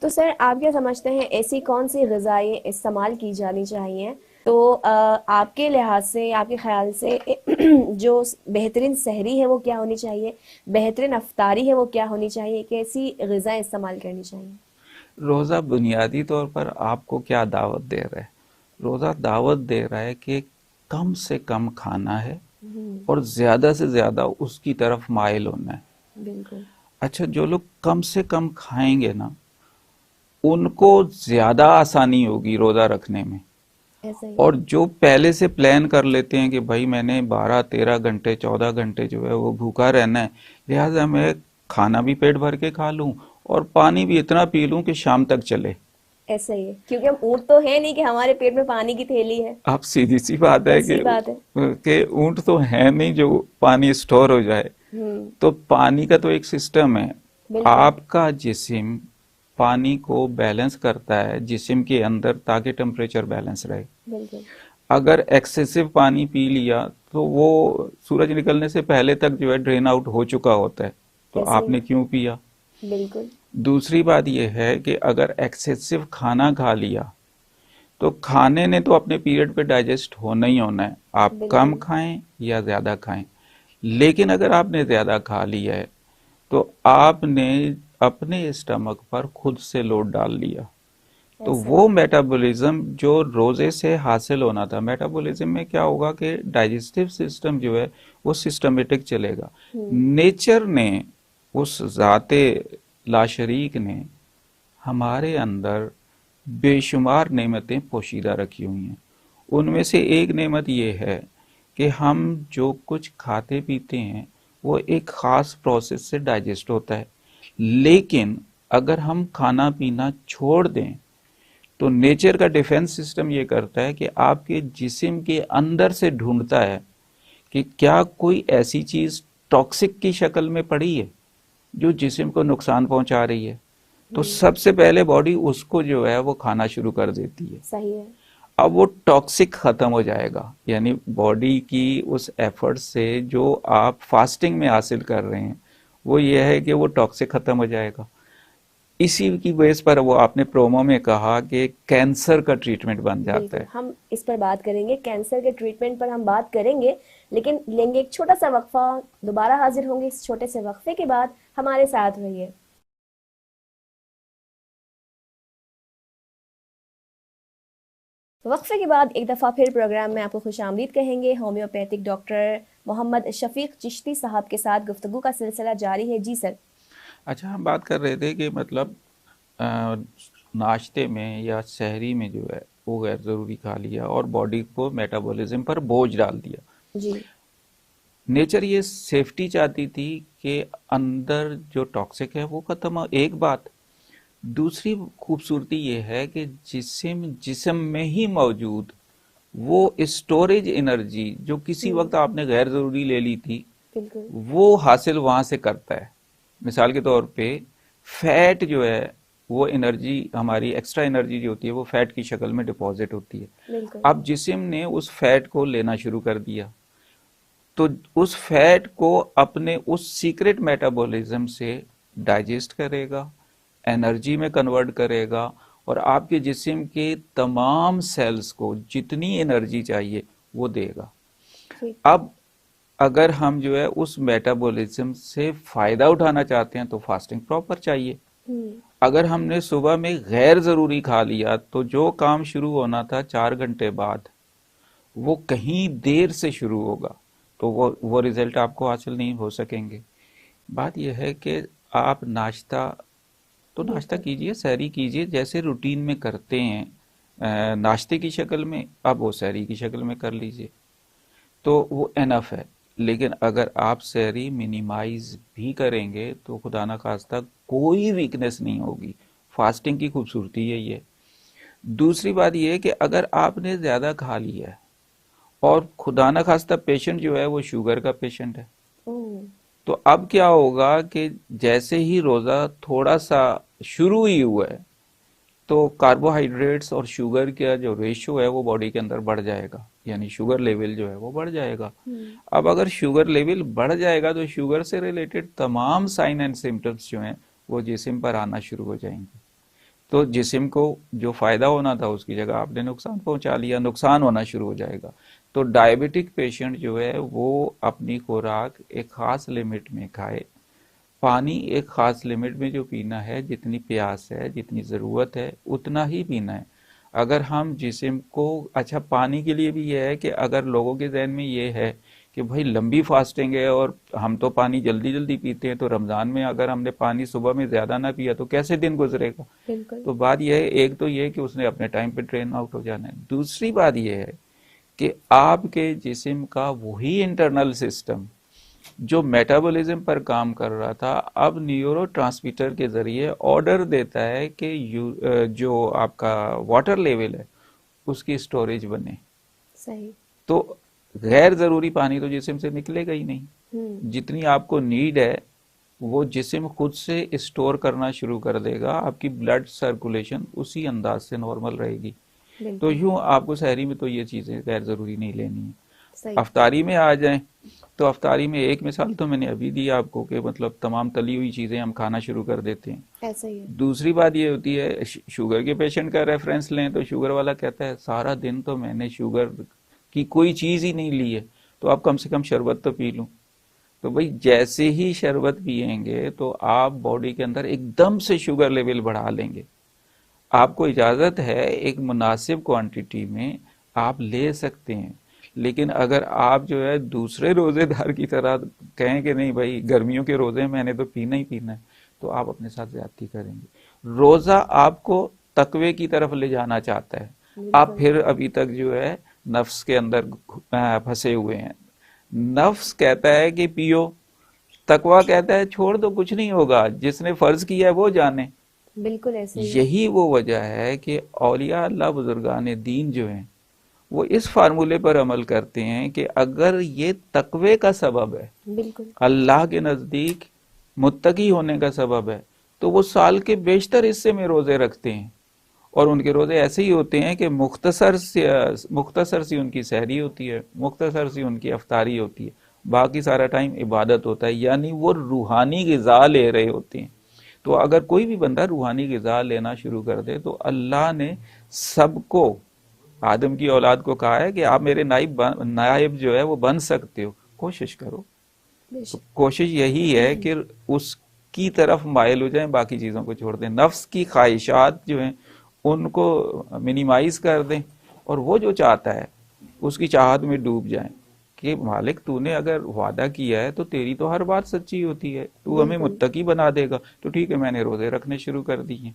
تو سر آپ کیا سمجھتے ہیں ایسی کون سی غذائیں استعمال کی جانی چاہیے تو آپ کے لحاظ سے، آپ کے خیال سے جو بہترین سحری ہے وہ کیا ہونی چاہیے، بہترین افطاری ہے وہ کیا ہونی چاہیے، کیسی غذائیں استعمال کرنی چاہیے؟ روزہ بنیادی طور پر آپ کو کیا دعوت دے رہا ہے؟ روزہ دعوت دے رہا ہے کہ کم سے کم کھانا ہے ہوں، اور زیادہ سے زیادہ اس کی طرف مائل ہونا ہے۔ بالکل، اچھا، جو لوگ کم سے کم کھائیں گے نا، ان کو زیادہ آسانی ہوگی روزہ رکھنے میں۔ ایسا ہی ہے۔ اور جو پہلے سے پلان کر لیتے ہیں کہ بھائی میں نے 12 13 گھنٹے 14 گھنٹے جو ہے وہ بھوکا رہنا ہے، لہٰذا میں کھانا بھی پیٹ بھر کے کھا لوں اور پانی بھی اتنا پی لوں کہ شام تک چلے۔ ایسا ہی ہے، کیونکہ ہم اونٹ تو ہے نہیں کہ ہمارے پیٹ میں پانی کی تھیلی ہے۔ اب سیدھی سی بات ہے ایسی بات ہے۔ کہ اونٹ تو ہے نہیں جو پانی سٹور ہو جائے۔ ہوں، تو پانی کا تو ایک سسٹم ہے۔ بالکل، آپ کا جسم پانی کو بیلنس کرتا ہے جسم کے اندر تاکہ ٹمپریچر بیلنس رہے۔ بالکل، اگر ایکسیسو پانی پی لیا تو وہ سورج نکلنے سے پہلے تک جو ہے ڈرین آؤٹ ہو چکا ہوتا ہے، تو ایسا آپ ہی نے کیوں پیا؟ ہے، بالکل، دوسری بات یہ ہے کہ اگر ایکسیسو کھانا کھا لیا تو کھانے نے تو اپنے پیریڈ پہ ڈائجسٹ ہونا ہی ہونا ہے، آپ کم بالکل، کھائیں یا زیادہ کھائیں۔ لیکن اگر آپ نے زیادہ کھا لیا ہے تو آپ نے اپنے اسٹمک پر خود سے لوڈ ڈال لیا، تو ایسا ہی وہ ہے۔ میٹابولزم جو روزے سے حاصل ہونا تھا، میٹابولزم میں کیا ہوگا کہ ڈائجسٹو سسٹم جو ہے وہ سسٹمیٹک چلے گا۔ ہوں، نیچر نے، اس ذات لاشریک نے ہمارے اندر بے شمار نعمتیں پوشیدہ رکھی ہوئی ہیں۔ ان میں سے ایک نعمت یہ ہے کہ ہم جو کچھ کھاتے پیتے ہیں وہ ایک خاص پروسیس سے ڈائجسٹ ہوتا ہے، لیکن اگر ہم کھانا پینا چھوڑ دیں تو نیچر کا ڈیفنس سسٹم یہ کرتا ہے کہ آپ کے جسم کے اندر سے ڈھونڈتا ہے کہ کیا کوئی ایسی چیز ٹاکسک کی شکل میں پڑی ہے جو جسم کو نقصان پہنچا رہی ہے، تو ہوں، سب سے پہلے باڈی اس کو جو ہے وہ کھانا شروع کر دیتی ہے۔ صحیح ہے، اب وہ ٹاکسک ختم ہو جائے گا، یعنی باڈی کی اس ایفرٹ سے جو آپ فاسٹنگ میں حاصل کر رہے ہیں وہ یہ ہے کہ وہ ٹاکسک ختم ہو جائے گا۔ اسی کی بیس پر وہ آپ نے پرومو میں کہا کہ کینسر کا ٹریٹمنٹ بن جاتا بالکل، ہے۔ ہم اس پر بات کریں گے، کینسر کے ٹریٹمنٹ پر ہم بات کریں گے، لیکن لیں گے ایک چھوٹا سا وقفہ، دوبارہ حاضر ہوں گے اس چھوٹے سے وقفے کے بعد، ہمارے ساتھ رہیے۔ وقفے کے بعد ایک دفعہ پھر پروگرام میں آپ کو خوش آمدید کہیں گے۔ ہومیوپیتھک ڈاکٹر محمد شفیق چشتی صاحب کے ساتھ گفتگو کا سلسلہ جاری ہے۔ جی سر۔ اچھا، ہم بات کر رہے تھے کہ مطلب ناشتے میں یا سحری میں جو ہے وہ غیر ضروری کھا لیا اور باڈی کو میٹابولزم پر بوجھ ڈال دیا۔ جی، نیچر یہ سیفٹی چاہتی تھی کہ اندر جو ٹاکسک ہے وہ ختم ہو، ایک بات۔ دوسری خوبصورتی یہ ہے کہ جسم میں ہی موجود وہ اسٹوریج انرجی جو کسی ہوں، وقت آپ نے غیر ضروری لے لی تھی، بالکل، وہ حاصل وہاں سے کرتا ہے۔ مثال کے طور پہ فیٹ جو ہے وہ انرجی، ہماری ایکسٹرا انرجی جو ہوتی ہے وہ فیٹ کی شکل میں ڈپازٹ ہوتی ہے۔ بالکل، اب جسم نے اس فیٹ کو لینا شروع کر دیا تو اس فیٹ کو اپنے اس سیکرٹ میٹابولزم سے ڈائجسٹ کرے گا، انرجی میں کنورٹ کرے گا اور آپ کے جسم کے تمام سیلز کو جتنی انرجی چاہیے وہ دے گا۔ ٹھیک، اب اگر ہم جو ہے اس میٹابولزم سے فائدہ اٹھانا چاہتے ہیں تو فاسٹنگ پراپر چاہیے۔ ہوں، اگر ہم نے صبح میں غیر ضروری کھا لیا تو جو کام شروع ہونا تھا 4 گھنٹے بعد وہ کہیں دیر سے شروع ہوگا، تو وہ رزلٹ آپ کو حاصل نہیں ہو سکیں گے۔ بات یہ ہے کہ آپ ناشتہ تو ناشتہ بالکل، کیجئے، سحری کیجئے جیسے روٹین میں کرتے ہیں، ناشتے کی شکل میں، اب وہ سحری کی شکل میں کر لیجئے تو وہ انف ہے۔ لیکن اگر آپ سحری منیمائز بھی کریں گے تو خدا نخواستہ کوئی ویکنس نہیں ہوگی۔ فاسٹنگ کی خوبصورتی یہی ہے۔ دوسری بات یہ ہے کہ اگر آپ نے زیادہ کھا لیا ہے اور خدا نخواستہ پیشنٹ جو ہے وہ شوگر کا پیشنٹ ہے، اوہ، تو اب کیا ہوگا کہ جیسے ہی روزہ تھوڑا سا شروع ہی ہوا ہے تو کاربوہائیڈریٹس اور شوگر کا جو ریشو ہے وہ باڈی کے اندر بڑھ جائے گا، یعنی شوگر لیول جو ہے وہ بڑھ جائے گا۔ ہوں، اب اگر شوگر لیول بڑھ جائے گا تو شوگر سے ریلیٹڈ تمام سائن اینڈ سمٹمز جو ہیں وہ جسم پر آنا شروع ہو جائیں گے۔ تو جسم کو جو فائدہ ہونا تھا اس کی جگہ آپ نے نقصان پہنچا لیا، نقصان ہونا شروع ہو جائے گا۔ تو ڈائبٹک پیشنٹ جو ہے وہ اپنی خوراک ایک خاص لمٹ میں کھائے، پانی ایک خاص لمٹ میں جو پینا ہے، جتنی پیاس ہے، جتنی ضرورت ہے اتنا ہی پینا ہے۔ اگر ہم جسم کو، اچھا پانی کے لیے بھی یہ ہے کہ اگر لوگوں کے ذہن میں یہ ہے کہ بھائی لمبی فاسٹنگ ہے اور ہم تو پانی جلدی جلدی پیتے ہیں، تو رمضان میں اگر ہم نے پانی صبح میں زیادہ نہ پیا تو کیسے دن گزرے گا؟ بالکل تو بات یہ ہے، ایک تو یہ کہ اس نے اپنے ٹائم پہ ڈرین آؤٹ ہو جانا ہے، دوسری بات یہ ہے کہ آپ کے جسم کا وہی انٹرنل سسٹم جو میٹابولزم پر کام کر رہا تھا، اب نیورو ٹرانسمیٹر کے ذریعے آرڈر دیتا ہے کہ جو آپ کا واٹر لیول ہے اس کی سٹوریج بنے۔ صحیح۔ تو غیر ضروری پانی تو جسم سے نکلے گا ہی نہیں، جتنی آپ کو نیڈ ہے وہ جسم خود سے اسٹور کرنا شروع کر دے گا، آپ کی بلڈ سرکولیشن اسی انداز سے نارمل رہے گی۔ تو یوں آپ کو سحری میں تو یہ چیزیں غیر ضروری نہیں لینی ہیں۔ صحیح۔ افطاری میں آ جائیں تو افطاری میں ایک مثال تو میں نے ابھی دی آپ کو کہ مطلب تمام تلی ہوئی چیزیں ہم کھانا شروع کر دیتے ہیں۔ ایسا ہی ہے۔ دوسری بات یہ ہوتی ہے، شوگر کے پیشنٹ کا ریفرنس لیں تو شوگر والا کہتا ہے سارا دن تو میں نے شوگر کی کوئی چیز ہی نہیں لی ہے، تو آپ کم سے کم شربت تو پی لوں۔ تو بھئی جیسے ہی شربت پئیں گے تو آپ باڈی کے اندر ایک دم سے شوگر لیول بڑھا لیں گے۔ آپ کو اجازت ہے ایک مناسب کوانٹٹی میں آپ لے سکتے ہیں، لیکن اگر آپ جو ہے دوسرے روزے دار کی طرح کہیں کہ نہیں بھائی گرمیوں کے روزے میں نے تو پینا ہی پینا ہے، تو آپ اپنے ساتھ زیادتی کریں گے۔ روزہ آپ کو تقوی کی طرف لے جانا چاہتا ہے، آپ پھر ابھی تک جو ہے نفس کے اندر پھنسے ہوئے ہیں۔ نفس کہتا ہے کہ پیو، تقوی کہتا ہے چھوڑ دو کچھ نہیں ہوگا، جس نے فرض کیا ہے وہ جانے۔ بالکل ایسے ہی۔ یہی وہ وجہ ہے کہ اولیاء اللہ بزرگان دین جو ہیں وہ اس فارمولے پر عمل کرتے ہیں کہ اگر یہ تقوی کا سبب ہے، بالکل اللہ کے نزدیک متقی ہونے کا سبب ہے، تو وہ سال کے بیشتر حصے میں روزے رکھتے ہیں، اور ان کے روزے ایسے ہی ہوتے ہیں کہ مختصر سی ان کی سحری ہوتی ہے، مختصر سی ان کی افطاری ہوتی ہے، باقی سارا ٹائم عبادت ہوتا ہے، یعنی وہ روحانی غذا لے رہے ہوتے ہیں۔ تو اگر کوئی بھی بندہ روحانی غذا لینا شروع کر دے تو اللہ نے سب کو، آدم کی اولاد کو کہا ہے کہ آپ میرے نائب جو ہے وہ بن سکتے ہو، کوشش کرو۔ کوشش یہی ہے کہ اس کی طرف مائل ہو جائیں، باقی چیزوں کو چھوڑ دیں، نفس کی خواہشات جو ہیں ان کو منیمائز کر دیں، اور وہ جو چاہتا ہے اس کی چاہت میں ڈوب جائیں کہ مالک تو نے اگر وعدہ کیا ہے تو تیری تو ہر بات سچی ہوتی ہے، تو ہمیں متقی بنا دے گا، تو ٹھیک ہے میں نے روزے رکھنے شروع کر دی ہیں،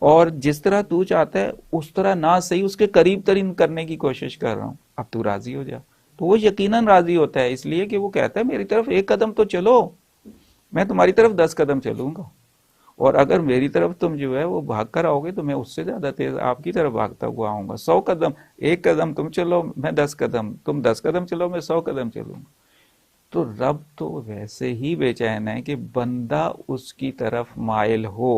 اور جس طرح تو چاہتا ہے اس طرح نہ صحیح اس کے قریب ترین کرنے کی کوشش کر رہا ہوں، اب تو راضی ہو جا۔ تو وہ یقیناً راضی ہوتا ہے، اس لیے کہ وہ کہتا ہے میری طرف ایک قدم تو چلو، میں تمہاری طرف 10 قدم چلوں گا، اور اگر میری طرف تم جو ہے وہ بھاگ کر آؤ گے تو میں اس سے زیادہ تیز آپ کی طرف بھاگتا ہوا آؤں گا۔ 100 قدم، ایک قدم تم چلو میں 10 قدم، تم 10 قدم چلو میں 100 قدم چلوں گا۔ تو رب تو ویسے ہی بے چین ہے کہ بندہ اس کی طرف مائل ہو۔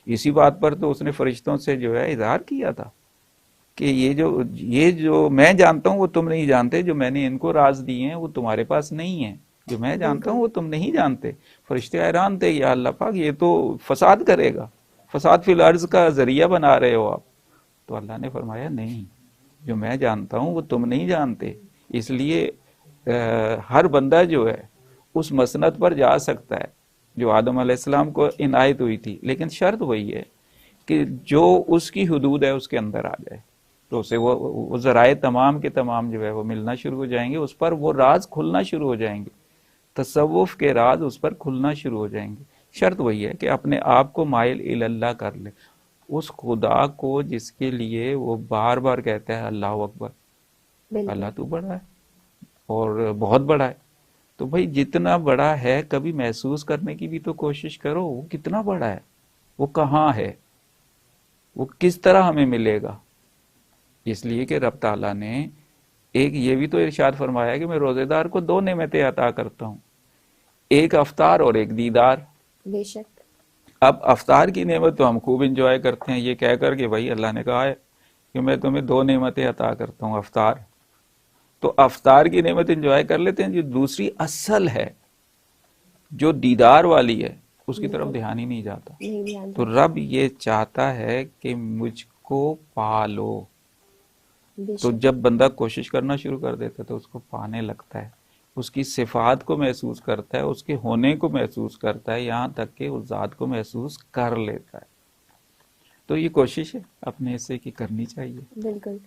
اسی بات پر تو اس نے فرشتوں سے جو ہے اظہار کیا تھا کہ یہ جو میں جانتا ہوں وہ تم نہیں جانتے، جو میں نے ان کو راز دیے ہیں وہ تمہارے پاس نہیں ہیں، جو میں جانتا ہوں وہ تم نہیں جانتے۔ فرشتے حیران تھے، یا اللہ پاک یہ تو فساد کرے گا، فساد فی الارض کا ذریعہ بنا رہے ہو آپ۔ تو اللہ نے فرمایا نہیں، جو میں جانتا ہوں وہ تم نہیں جانتے، اس لیے ہر بندہ جو ہے اس مسند پر جا سکتا ہے جو آدم علیہ السلام کو عنایت ہوئی تھی، لیکن شرط وہی ہے کہ جو اس کی حدود ہے اس کے اندر آ جائے، تو اسے وہ ذرائع تمام کے تمام جو ہے وہ ملنا شروع ہو جائیں گے، اس پر وہ راز کھلنا شروع ہو جائیں گے، تصوف کے راز اس پر کھلنا شروع ہو جائیں گے۔ شرط وہی ہے کہ اپنے آپ کو مائل اللہ کر لے، اس خدا کو جس کے لیے وہ بار بار کہتا ہے اللہ اکبر، اللہ تو بڑا ہے اور بہت بڑا ہے۔ تو بھائی جتنا بڑا ہے کبھی محسوس کرنے کی بھی تو کوشش کرو، وہ کتنا بڑا ہے، وہ کہاں ہے، وہ کس طرح ہمیں ملے گا۔ اس لیے کہ رب تعالیٰ نے ایک یہ بھی تو ارشاد فرمایا کہ میں روزے دار کو 2 نعمتیں عطا کرتا ہوں، ایک افطار اور ایک دیدار۔ بے شک۔ اب افطار کی نعمت تو ہم خوب انجوائے کرتے ہیں یہ کہہ کر کہ بھائی اللہ نے کہا ہے کہ میں تمہیں 2 نعمتیں عطا کرتا ہوں، افطار، تو افطار کی نعمت انجوائے کر لیتے ہیں۔ جو دوسری اصل ہے جو دیدار والی ہے اس کی طرف بالکل دھیان ہی نہیں جاتا. نہیں دھیان تو جاتا. رب یہ چاہتا ہے کہ مجھ کو پالو. بے تو شک. جب بندہ کوشش کرنا شروع کر دیتا ہے تو اس کو پانے لگتا ہے، اس کی صفات کو محسوس کرتا ہے، اس کے ہونے کو محسوس کرتا ہے، یہاں تک کہ اس ذات کو محسوس کر لیتا ہے. تو یہ کوشش ہے اپنے حصے کی کرنی چاہیے. بالکل.